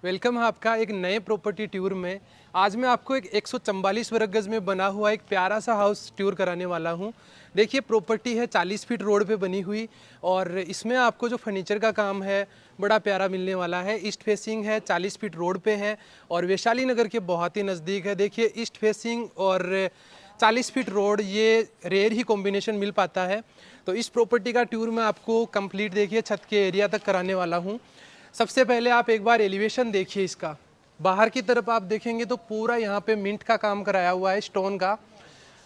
Welcome है आपका एक नए प्रॉपर्टी टूर में। आज मैं आपको एक 144 वर्ग गज में बना हुआ एक प्यारा सा हाउस टूर कराने वाला हूँ। देखिए प्रॉपर्टी है 40 फीट रोड पे बनी हुई और इसमें आपको जो फर्नीचर का काम है बड़ा प्यारा मिलने वाला है। ईस्ट फेसिंग है, 40 फीट रोड पे है और वैशाली नगर के बहुत ही नज़दीक है। देखिए ईस्ट फेसिंग और 40 फीट रोड ये रेयर ही कॉम्बिनेशन मिल पाता है। तो इस प्रॉपर्टी का टूर मैं आपको कंप्लीट देखिए छत के एरिया तक कराने वाला हूँ। सबसे पहले आप एक बार एलिवेशन देखिए इसका। बाहर की तरफ आप देखेंगे तो पूरा यहाँ पे मिंट का काम कराया हुआ है स्टोन का।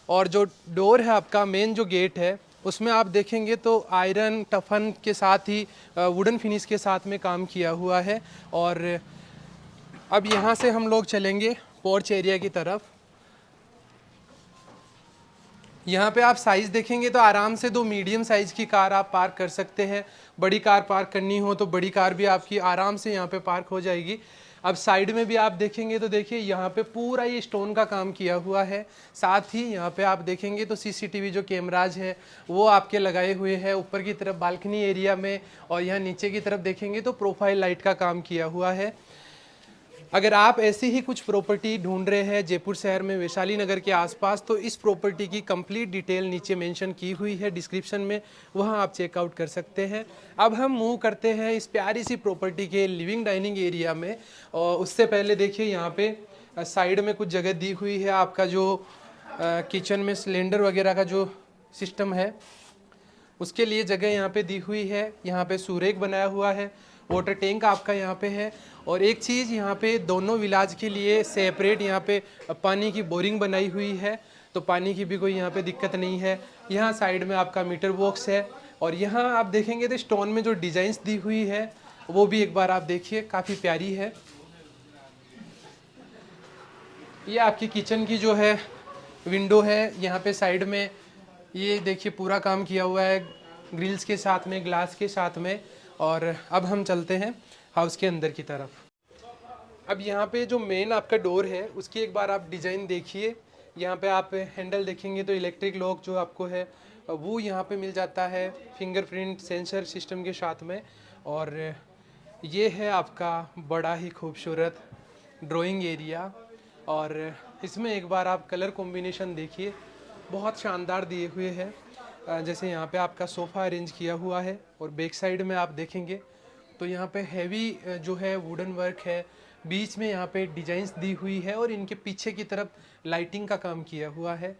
और जो डोर है आपका मेन जो गेट है उसमें आप देखेंगे तो आयरन टफन के साथ ही वुडन फिनिश के साथ में काम किया हुआ है। और अब यहाँ से हम लोग चलेंगे पोर्च एरिया की तरफ। यहाँ पे आप साइज़ देखेंगे तो आराम से दो मीडियम साइज़ की कार आप पार्क कर सकते हैं। बड़ी कार पार्क करनी हो तो बड़ी कार भी आपकी आराम से यहाँ पे पार्क हो जाएगी। अब साइड में भी आप देखेंगे तो देखिए यहाँ पे पूरा ये स्टोन का काम किया हुआ है। साथ ही यहाँ पे आप देखेंगे तो सीसीटीवी जो कैमराज है वो आपके लगाए हुए हैं ऊपर की तरफ बालकनी एरिया में। और यहाँ नीचे की तरफ देखेंगे तो प्रोफाइल लाइट का काम किया हुआ है। अगर आप ऐसी ही कुछ प्रॉपर्टी ढूंढ रहे हैं जयपुर शहर में वैशाली नगर के आसपास तो इस प्रॉपर्टी की कंप्लीट डिटेल नीचे मेंशन की हुई है डिस्क्रिप्शन में, वहां आप चेकआउट कर सकते हैं। अब हम मूव करते हैं इस प्यारी सी प्रॉपर्टी के लिविंग डाइनिंग एरिया में। और उससे पहले देखिए यहाँ पे साइड में कुछ जगह दी हुई है। आपका जो किचन में सिलेंडर वगैरह का जो सिस्टम है उसके लिए जगह यहाँ पे दी हुई है। यहाँ पे सूरेक बनाया हुआ है, वाटर टैंक आपका यहाँ पे है। और एक चीज़ यहाँ पे दोनों विलाज के लिए सेपरेट यहाँ पे पानी की बोरिंग बनाई हुई है, तो पानी की भी कोई यहाँ पे दिक्कत नहीं है। यहाँ साइड में आपका मीटर बॉक्स है। और यहाँ आप देखेंगे तो स्टोन में जो डिजाइंस दी हुई है वो भी एक बार आप देखिए, काफ़ी प्यारी है। ये आपकी किचन की जो है विंडो है, यहाँ पे साइड में ये देखिए पूरा काम किया हुआ है ग्रिल्स के साथ में, ग्लास के साथ में। और अब हम चलते हैं हाउस के अंदर की तरफ। अब यहाँ पे जो मेन आपका डोर है उसकी एक बार आप डिज़ाइन देखिए। यहाँ पे आप हैंडल देखेंगे तो इलेक्ट्रिक लॉक जो आपको है वो यहाँ पे मिल जाता है फिंगरप्रिंट सेंसर सिस्टम के साथ में। और ये है आपका बड़ा ही खूबसूरत ड्राइंग एरिया। और इसमें एक बार आप कलर कॉम्बिनेशन देखिए, बहुत शानदार दिए हुए हैं। जैसे यहाँ पे आपका सोफ़ा अरेंज किया हुआ है और बैक साइड में आप देखेंगे तो यहाँ पे हैवी जो है वुडन वर्क है, बीच में यहाँ पे डिजाइंस दी हुई है और इनके पीछे की तरफ लाइटिंग का काम किया हुआ है।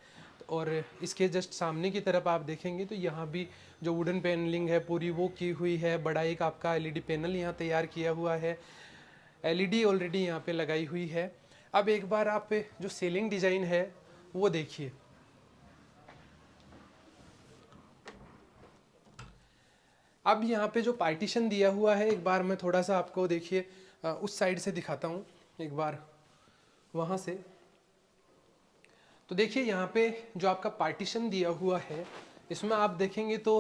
और इसके जस्ट सामने की तरफ आप देखेंगे तो यहाँ भी जो वुडन पैनलिंग है पूरी वो की हुई है। बड़ा एक आपका एलईडी पैनल यहाँ तैयार किया हुआ है, एलईडी ऑलरेडी यहाँ पे लगाई हुई है। अब एक बार आप जो सीलिंग डिज़ाइन है वो देखिए। अब यहाँ पे जो पार्टीशन दिया हुआ है एक बार मैं थोड़ा सा आपको देखिए उस साइड से दिखाता हूँ एक बार वहाँ से। तो देखिए यहाँ पे जो आपका पार्टीशन दिया हुआ है इसमें आप देखेंगे तो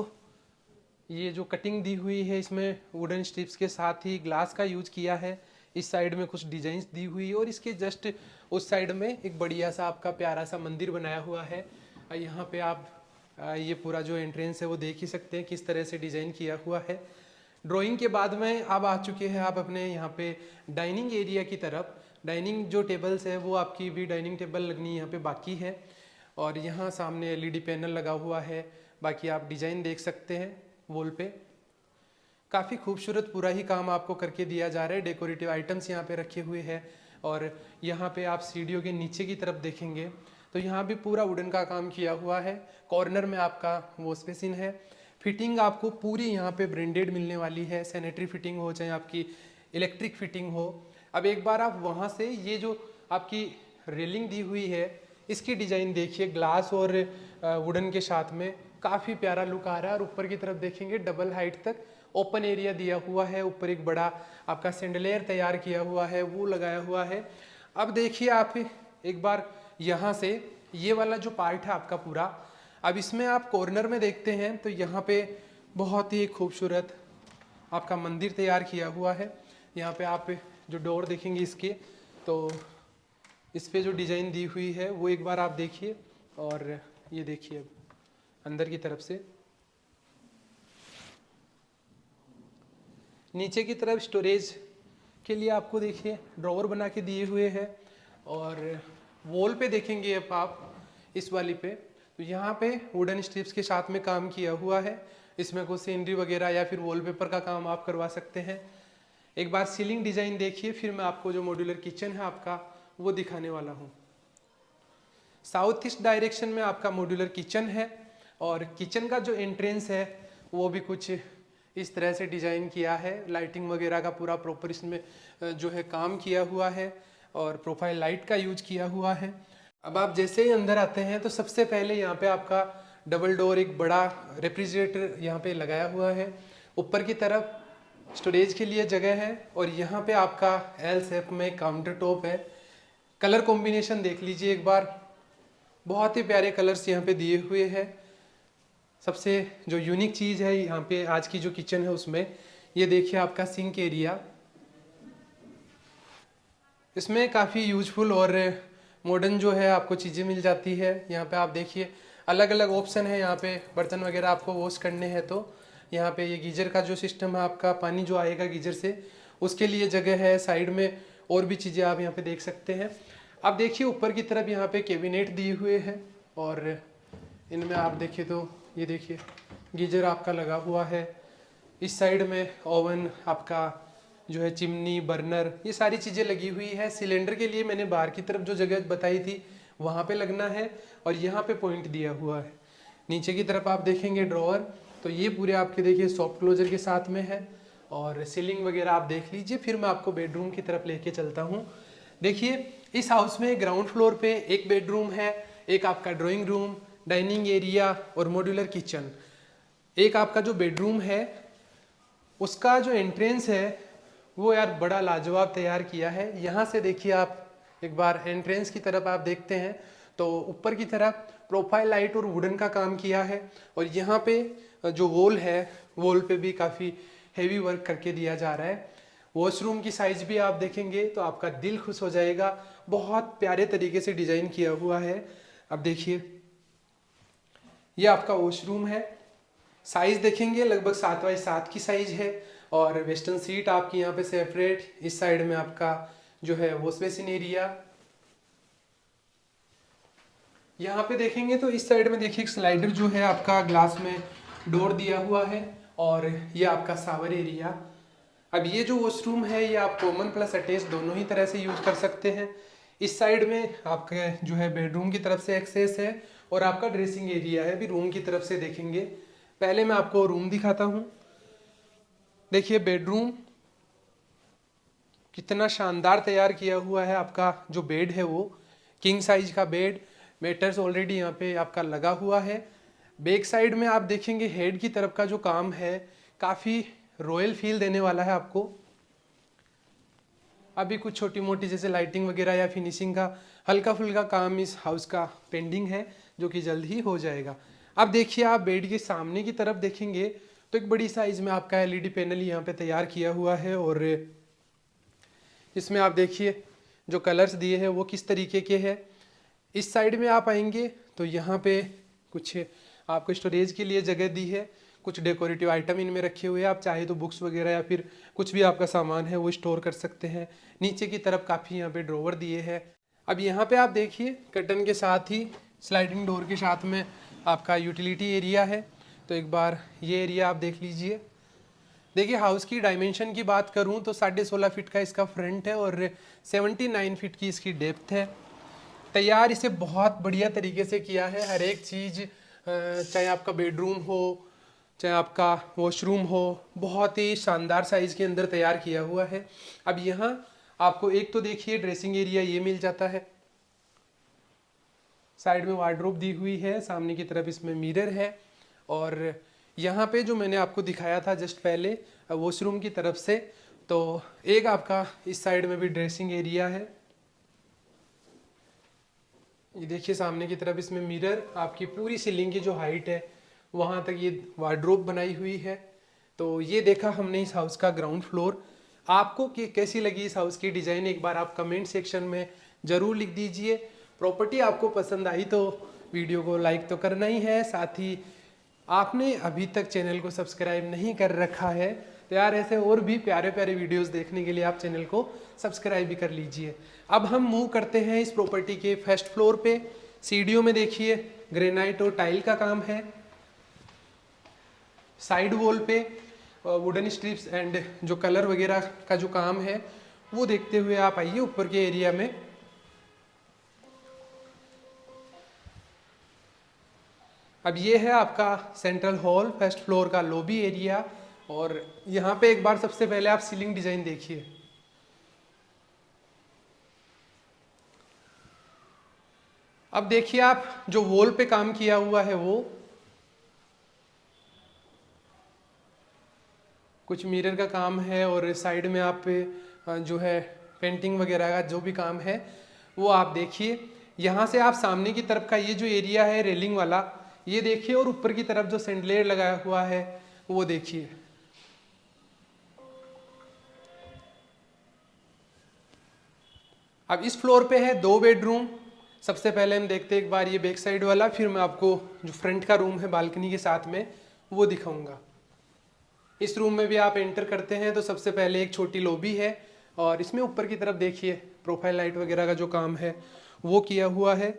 ये जो कटिंग दी हुई है इसमें वुडन स्ट्रिप्स के साथ ही ग्लास का यूज किया है। इस साइड में कुछ डिजाइन्स दी हुई है और इसके जस्ट उस साइड में एक बढ़िया सा आपका प्यारा सा मंदिर बनाया हुआ है। यहाँ पे आप ये पूरा जो एंट्रेंस है वो देख ही सकते हैं किस तरह से डिज़ाइन किया हुआ है। ड्राइंग के बाद में अब आ चुके हैं आप अपने यहाँ पे डाइनिंग एरिया की तरफ। डाइनिंग जो टेबल्स है वो आपकी भी डाइनिंग टेबल लगनी यहाँ पे बाकी है। और यहाँ सामने एलईडी पैनल लगा हुआ है। बाकी आप डिज़ाइन देख सकते हैं वॉल पे, काफ़ी खूबसूरत पूरा ही काम आपको करके दिया जा रहा है। डेकोरेटिव आइटम्स यहाँ पे रखे हुए हैं। और यहाँ पे आप सीढ़ियों के नीचे की तरफ देखेंगे तो यहाँ भी पूरा वुडन का काम किया हुआ है। कॉर्नर में आपका वॉश बेसिन है। फिटिंग आपको पूरी यहाँ पे ब्रांडेड मिलने वाली है, सैनिटरी फिटिंग हो चाहे आपकी इलेक्ट्रिक फिटिंग हो। अब एक बार आप वहाँ से ये जो आपकी रेलिंग दी हुई है इसकी डिज़ाइन देखिए, ग्लास और वुडन के साथ में काफ़ी प्यारा लुक आ रहा है। और ऊपर की तरफ देखेंगे डबल हाइट तक ओपन एरिया दिया हुआ है। ऊपर एक बड़ा आपका सैंडलेयर तैयार किया हुआ है वो लगाया हुआ है। अब देखिए आप एक बार यहाँ से ये वाला जो पार्ट है आपका पूरा, अब इसमें आप कॉर्नर में देखते हैं तो यहाँ पे बहुत ही खूबसूरत आपका मंदिर तैयार किया हुआ है। यहाँ पे आप जो डोर देखेंगे इसके तो इस पे जो डिज़ाइन दी हुई है वो एक बार आप देखिए। और ये देखिए अब अंदर की तरफ से नीचे की तरफ स्टोरेज के लिए आपको देखिए ड्रॉवर बना के दिए हुए हैं। और वॉल पे देखेंगे अब आप इस वाली पे, तो यहाँ पे वुडन स्ट्रिप्स के साथ में काम किया हुआ है। इसमें कुछ सीनरी वगैरह या फिर वॉलपेपर का काम आप करवा सकते हैं। एक बार सीलिंग डिजाइन देखिए, फिर मैं आपको जो मॉड्यूलर किचन है आपका वो दिखाने वाला हूँ। साउथ ईस्ट डायरेक्शन में आपका मॉड्यूलर किचन है और किचन का जो एंट्रेंस है वो भी कुछ इस तरह से डिजाइन किया है। लाइटिंग वगैरह का पूरा प्रॉपर इसमें जो है काम किया हुआ है और प्रोफाइल लाइट का यूज किया हुआ है। अब आप जैसे ही अंदर आते हैं तो सबसे पहले यहाँ पे आपका डबल डोर एक बड़ा रेफ्रिजरेटर यहाँ पे लगाया हुआ है। ऊपर की तरफ स्टोरेज के लिए जगह है और यहाँ पे आपका एल शेप में काउंटर टॉप है। कलर कॉम्बिनेशन देख लीजिए एक बार, बहुत ही प्यारे कलर्स यहाँ पे दिए हुए हैं। सबसे जो यूनिक चीज़ है यहाँ पे आज की जो किचन है उसमें, ये देखिए आपका सिंक एरिया। इसमें काफ़ी यूजफुल और मॉडर्न जो है आपको चीज़ें मिल जाती है। यहाँ पे आप देखिए अलग अलग ऑप्शन है। यहाँ पे बर्तन वगैरह आपको वॉश करने हैं तो यहाँ पे ये गीजर का जो सिस्टम है, आपका पानी जो आएगा गीजर से उसके लिए जगह है। साइड में और भी चीज़ें आप यहाँ पे देख सकते हैं। अब देखिए ऊपर की तरफ यहाँ पे कैबिनेट दिए हुए हैं और इनमें आप देखिए तो ये देखिए गीजर आपका लगा हुआ है। इस साइड में ओवन आपका जो है, चिमनी, बर्नर, ये सारी चीज़ें लगी हुई है। सिलेंडर के लिए मैंने बाहर की तरफ जो जगह बताई थी वहाँ पे लगना है और यहाँ पे पॉइंट दिया हुआ है। नीचे की तरफ आप देखेंगे ड्रॉअर, तो ये पूरे आपके देखिए सॉफ्ट क्लोजर के साथ में है। और सीलिंग वगैरह आप देख लीजिए। फिर मैं आपको बेडरूम की तरफ लेके चलता हूँ। देखिए इस हाउस में ग्राउंड फ्लोर पे एक बेडरूम है, एक आपका ड्राइंग रूम, डाइनिंग एरिया और मॉड्यूलर किचन। एक आपका जो बेडरूम है उसका जो एंट्रेंस है वो यार बड़ा लाजवाब तैयार किया है। यहाँ से देखिए आप एक बार एंट्रेंस की तरफ आप देखते हैं तो ऊपर की तरफ प्रोफाइल लाइट और वुडन का काम किया है। और यहाँ पे जो वॉल है, वॉल पे भी काफ़ी हेवी वर्क करके दिया जा रहा है। वॉशरूम की साइज भी आप देखेंगे तो आपका दिल खुश हो जाएगा। बहुत प्यारे तरीके से डिजाइन किया हुआ है। अब देखिए ये आपका वॉशरूम है। साइज देखेंगे लगभग 7x7 की साइज है और वेस्टर्न सीट आपकी यहाँ पे सेपरेट। इस साइड में आपका जो है वॉश बेसिन एरिया। यहाँ पे देखेंगे तो इस साइड में देखिए एक स्लाइडर जो है आपका ग्लास में डोर दिया हुआ है और ये आपका शावर एरिया। अब ये जो वॉशरूम है ये आप कॉमन प्लस अटैच दोनों ही तरह से यूज कर सकते हैं। इस साइड में आपके जो है बेडरूम की तरफ से एक्सेस है और आपका ड्रेसिंग एरिया है। अभी रूम की तरफ से देखेंगे, पहले मैं आपको रूम दिखाता हूँ। देखिए बेडरूम कितना शानदार तैयार किया हुआ है। आपका जो बेड है वो किंग साइज का बेड, मैटर्स ऑलरेडी यहाँ पे आपका लगा हुआ है। बैक साइड में आप देखेंगे हेड की तरफ का जो काम है काफ़ी रॉयल फील देने वाला है आपको। अभी कुछ छोटी मोटी जैसे लाइटिंग वगैरह या फिनिशिंग का हल्का फुल्का काम इस हाउस का पेंडिंग है जो कि जल्द ही हो जाएगा। अब देखिए आप बेड के सामने की तरफ देखेंगे तो एक बड़ी साइज में आपका एलईडी पैनल यहाँ पे तैयार किया हुआ है और इसमें आप देखिए जो कलर्स दिए हैं वो किस तरीके के हैं। इस साइड में आप आएंगे तो यहाँ पे कुछ आपको स्टोरेज के लिए जगह दी है। कुछ डेकोरेटिव आइटम इनमें रखे हुए हैं। आप चाहे तो बुक्स वगैरह या फिर कुछ भी आपका सामान है वो स्टोर कर सकते हैं। नीचे की तरफ काफ़ी यहाँ पे ड्रॉवर दिए हैं। अब यहाँ पे आप देखिए कर्टन के साथ ही स्लाइडिंग डोर के साथ में आपका यूटिलिटी एरिया है। तो एक बार ये एरिया आप देख लीजिए। देखिए हाउस की डायमेंशन की बात करूँ तो 16.5 फीट का इसका फ्रंट है और 79 फीट की इसकी डेप्थ है। तैयार इसे बहुत बढ़िया तरीके से किया है। हर एक चीज़, चाहे आपका बेडरूम हो चाहे आपका वॉशरूम हो, बहुत ही शानदार साइज़ के अंदर तैयार किया हुआ है। अब यहाँ आपको एक तो देखिए ड्रेसिंग एरिया ये मिल जाता है। साइड में वार्डरोब दी हुई है, सामने की तरफ इसमें मिरर है और यहाँ पे जो मैंने आपको दिखाया था जस्ट पहले वॉशरूम की तरफ से, तो एक आपका इस साइड में भी ड्रेसिंग एरिया है। ये देखिए सामने की तरफ इसमें मिरर, आपकी पूरी सीलिंग की जो हाइट है वहाँ तक ये वार्डरोब बनाई हुई है। तो ये देखा हमने इस हाउस का ग्राउंड फ्लोर। आपको कैसी लगी इस हाउस की डिज़ाइन, एक बार आप कमेंट सेक्शन में ज़रूर लिख दीजिए। प्रॉपर्टी आपको पसंद आई तो वीडियो को लाइक तो करना ही है, साथ ही आपने अभी तक चैनल को सब्सक्राइब नहीं कर रखा है तो यार ऐसे और भी प्यारे प्यारे वीडियोस देखने के लिए आप चैनल को सब्सक्राइब भी कर लीजिए। अब हम मूव करते हैं इस प्रॉपर्टी के फर्स्ट फ्लोर पे। सीढ़ियों में देखिए ग्रेनाइट और टाइल का काम है। साइड वॉल पे वुडन स्ट्रिप्स एंड जो कलर वगैरह का जो काम है वो देखते हुए आप आइए ऊपर के एरिया में। अब ये है आपका सेंट्रल हॉल, फर्स्ट फ्लोर का लॉबी एरिया। और यहाँ पे एक बार सबसे पहले आप सीलिंग डिजाइन देखिए। अब देखिए आप जो वॉल पे काम किया हुआ है वो कुछ मिरर का काम है और साइड में आप जो है पेंटिंग वगैरह का जो भी काम है वो आप देखिए। यहाँ से आप सामने की तरफ का ये जो एरिया है रेलिंग वाला ये देखिए, और ऊपर की तरफ जो सैंडलेर लगाया हुआ है वो देखिए। अब इस फ्लोर पे है 2 बेडरूम। सबसे पहले हम देखते हैं एक बार ये बैक साइड वाला, फिर मैं आपको जो फ्रंट का रूम है बालकनी के साथ में वो दिखाऊंगा। इस रूम में भी आप एंटर करते हैं तो सबसे पहले एक छोटी लॉबी है और इसमें ऊपर की तरफ देखिए प्रोफाइल लाइट वगैरह का जो काम है वो किया हुआ है।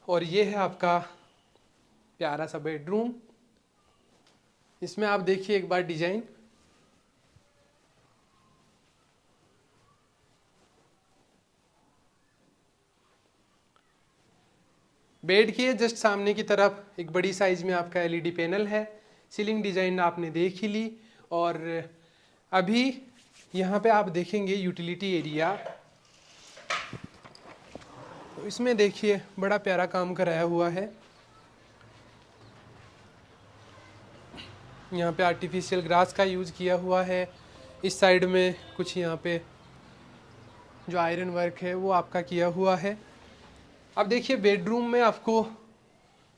और ये है आपका प्यारा सा बेडरूम। इसमें आप देखिए एक बार डिजाइन। बेड के जस्ट सामने की तरफ एक बड़ी साइज में आपका एलईडी पैनल है। सीलिंग डिजाइन आपने देख ही ली। और अभी यहाँ पे आप देखेंगे यूटिलिटी एरिया। तो इसमें देखिए बड़ा प्यारा काम कराया हुआ है। यहाँ पे आर्टिफिशियल ग्रास का यूज़ किया हुआ है। इस साइड में कुछ यहाँ पे जो आयरन वर्क है वो आपका किया हुआ है। अब देखिए बेडरूम में आपको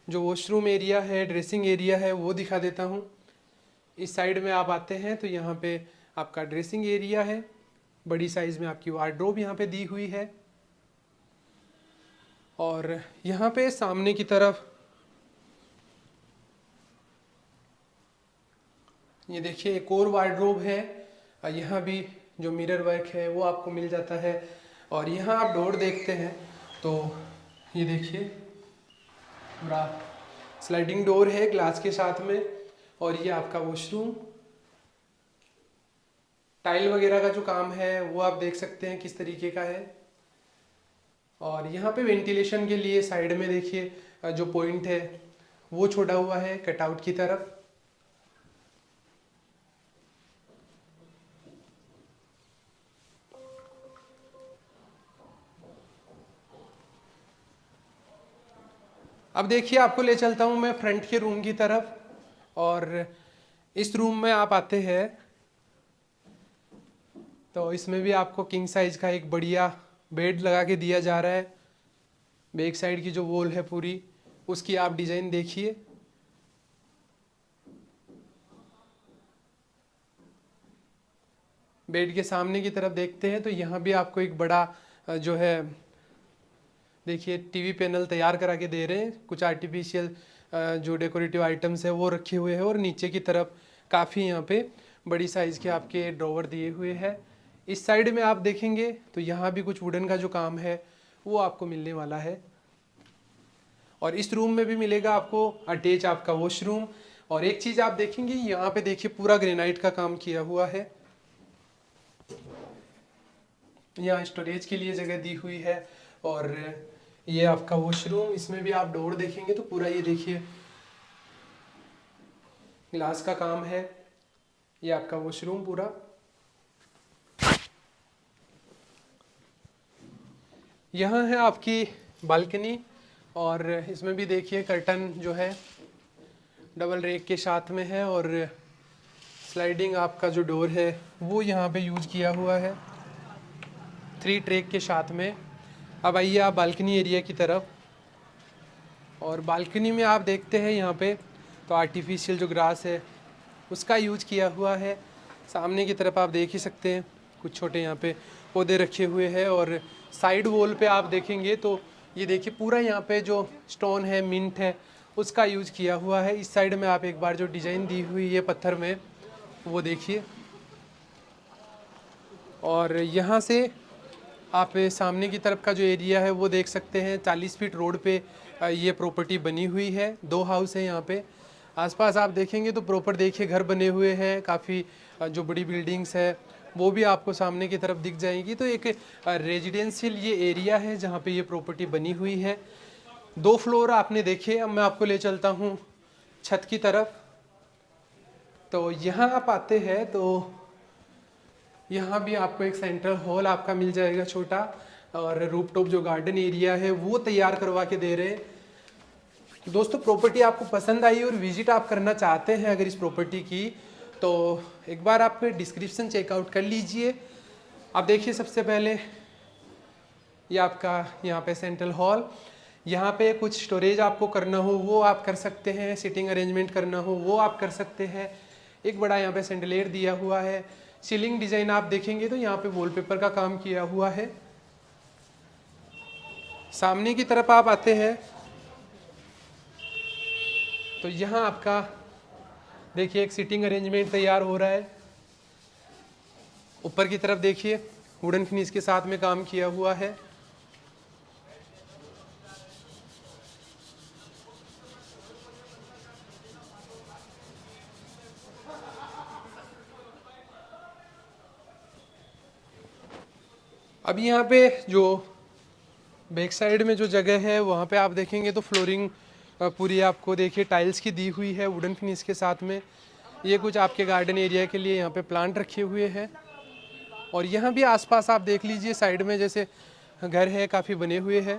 जो वॉशरूम एरिया है, ड्रेसिंग एरिया है वो दिखा देता हूँ। इस साइड में आप आते हैं तो यहाँ पे आपका ड्रेसिंग एरिया है। बड़ी साइज में आपकी वार्डरोब यहाँ पे दी हुई है। और यहाँ पे सामने की तरफ ये देखिए एक और वार्डरोब है। यहाँ भी जो मिरर वर्क है वो आपको मिल जाता है। और यहाँ आप डोर देखते हैं तो ये देखिए पूरा स्लाइडिंग डोर है ग्लास के साथ में। और ये आपका वॉशरूम, टाइल वगैरह का जो काम है वो आप देख सकते हैं किस तरीके का है। और यहाँ पे वेंटिलेशन के लिए साइड में देखिए जो पॉइंट है वो छोड़ा हुआ है कटआउट की तरफ। अब देखिए आपको ले चलता हूँ मैं फ्रंट के रूम की तरफ। और इस रूम में आप आते हैं तो इसमें भी आपको किंग साइज का एक बढ़िया बेड लगा के दिया जा रहा है। बैक साइड की जो वॉल है पूरी उसकी आप डिजाइन देखिए। बेड के सामने की तरफ देखते हैं तो यहाँ भी आपको एक बड़ा जो है देखिए टीवी पैनल तैयार करा के दे रहे हैं। कुछ आर्टिफिशियल जो डेकोरेटिव आइटम्स है वो रखे हुए हैं। और नीचे की तरफ काफ़ी यहाँ पे बड़ी साइज़ के आपके ड्रॉवर दिए हुए हैं। इस साइड में आप देखेंगे तो यहाँ भी कुछ वुडन का जो काम है वो आपको मिलने वाला है। और इस रूम में भी मिलेगा आपको अटैच आपका वॉशरूम। और एक चीज़ आप देखेंगे यहाँ पे देखिए पूरा ग्रेनाइट का काम किया हुआ है। यहाँ स्टोरेज के लिए जगह दी हुई है। और ये आपका वॉशरूम, इसमें भी आप डोर देखेंगे तो पूरा ये देखिए ग्लास का काम है। ये आपका वॉशरूम पूरा। यहाँ है आपकी बालकनी। और इसमें भी देखिए कर्टन जो है डबल रेक के साथ में है। और स्लाइडिंग आपका जो डोर है वो यहाँ पे यूज़ किया हुआ है 3 ट्रैक के साथ में। अब आइए आप बालकनी एरिया की तरफ। और बालकनी में आप देखते हैं यहाँ पे तो आर्टिफिशियल जो ग्रास है उसका यूज किया हुआ है। सामने की तरफ आप देख ही सकते हैं कुछ छोटे यहाँ पे पौधे रखे हुए हैं। और साइड वॉल पे आप देखेंगे तो ये देखिए पूरा यहाँ पे जो स्टोन है, मिंट है, उसका यूज किया हुआ है। इस साइड में आप एक बार जो डिजाइन दी हुई है पत्थर में वो देखिए, और यहाँ से आप सामने की तरफ का जो एरिया है वो देख सकते हैं। 40 फीट रोड पे ये प्रॉपर्टी बनी हुई है। 2 हाउस है यहाँ पे। आसपास आप देखेंगे तो प्रॉपर देखिए घर बने हुए हैं, काफ़ी जो बड़ी बिल्डिंग्स है वो भी आपको सामने की तरफ दिख जाएगी। तो एक रेजिडेंशियल ये एरिया है जहाँ पे ये प्रॉपर्टी बनी हुई है। 2 फ्लोर आपने देखे। अब मैं आपको ले चलता हूँ छत की तरफ। तो यहाँ आप आते हैं तो यहाँ भी आपको एक सेंट्रल हॉल आपका मिल जाएगा छोटा, और रूफटॉप जो गार्डन एरिया है वो तैयार करवा के दे रहे हैं। दोस्तों प्रॉपर्टी आपको पसंद आई और विजिट आप करना चाहते हैं अगर इस प्रॉपर्टी की, तो एक बार आप डिस्क्रिप्शन चेकआउट कर लीजिए। आप देखिए सबसे पहले ये आपका यहाँ पे सेंट्रल हॉल, यहाँ पे कुछ स्टोरेज आपको करना हो वो आप कर सकते हैं, सिटिंग अरेंजमेंट करना हो वो आप कर सकते हैं। एक बड़ा यहाँ पे सैंडलेर दिया हुआ है। सीलिंग डिजाइन आप देखेंगे तो यहाँ पे वॉलपेपर का काम किया हुआ है। सामने की तरफ आप आते हैं तो यहाँ आपका देखिए एक सिटिंग अरेंजमेंट तैयार हो रहा है। ऊपर की तरफ देखिए वुडन फिनिश के साथ में काम किया हुआ है। अब यहाँ पे जो बैक साइड में जो जगह है वहाँ पे आप देखेंगे तो फ्लोरिंग पूरी आपको देखिए टाइल्स की दी हुई है वुडन फिनिश के साथ में। ये कुछ आपके गार्डन एरिया के लिए यहाँ पे प्लांट रखे हुए हैं। और यहाँ भी आसपास आप देख लीजिए साइड में जैसे घर है काफ़ी बने हुए हैं।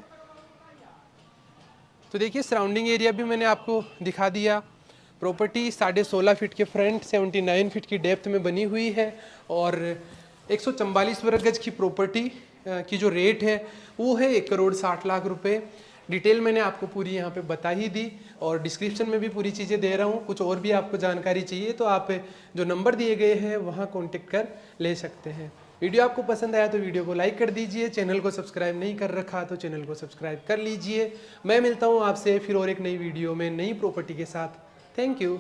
तो देखिए सराउंडिंग एरिया भी मैंने आपको दिखा दिया। प्रॉपर्टी 16.5 फीट के फ्रंट, 79 फीट की डेप्थ में बनी हुई है, और 144 वर्ग गज की प्रॉपर्टी की जो रेट है वो है 1,60,00,000 रुपये। डिटेल मैंने आपको पूरी यहाँ पे बता ही दी, और डिस्क्रिप्शन में भी पूरी चीज़ें दे रहा हूँ। कुछ और भी आपको जानकारी चाहिए तो आप जो नंबर दिए गए हैं वहाँ कॉन्टेक्ट कर ले सकते हैं। वीडियो आपको पसंद आया तो वीडियो को लाइक कर दीजिए। चैनल को सब्सक्राइब नहीं कर रखा तो चैनल को सब्सक्राइब कर लीजिए। मैं मिलता हूँ आपसे फिर और एक नई वीडियो में नई प्रॉपर्टी के साथ। Thank you.